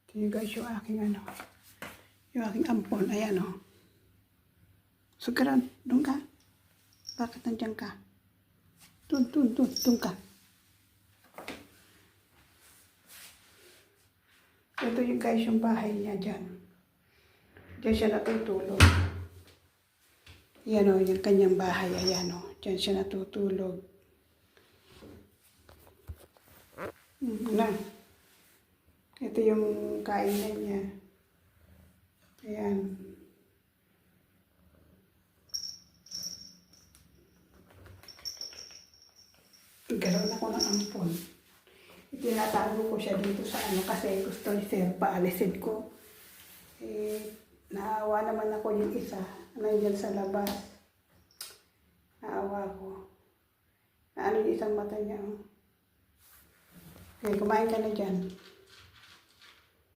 Ito yung guys yung aking ano. Yung aking ampon. Ayan o. Sugaran. Doon ka. Bakit nandiyan ka? Doon ka. Ito yung guys yung bahay niya dyan. Diyan siya natutulog. Ayan o, yung kanyang bahay. Ayan o. Diyan siya natutulog. Na. Ito yung kainan niya. Ayan. Nagkaroon ako ng ampon. Itinatago ko siya dito sa ano kasi gusto ni Sir paalisin ko. Naawa naman ako yung isa. Nandiyan sa labas. Naawa ko. Naano yung isang mata niya. Okay, kumain ka na dyan.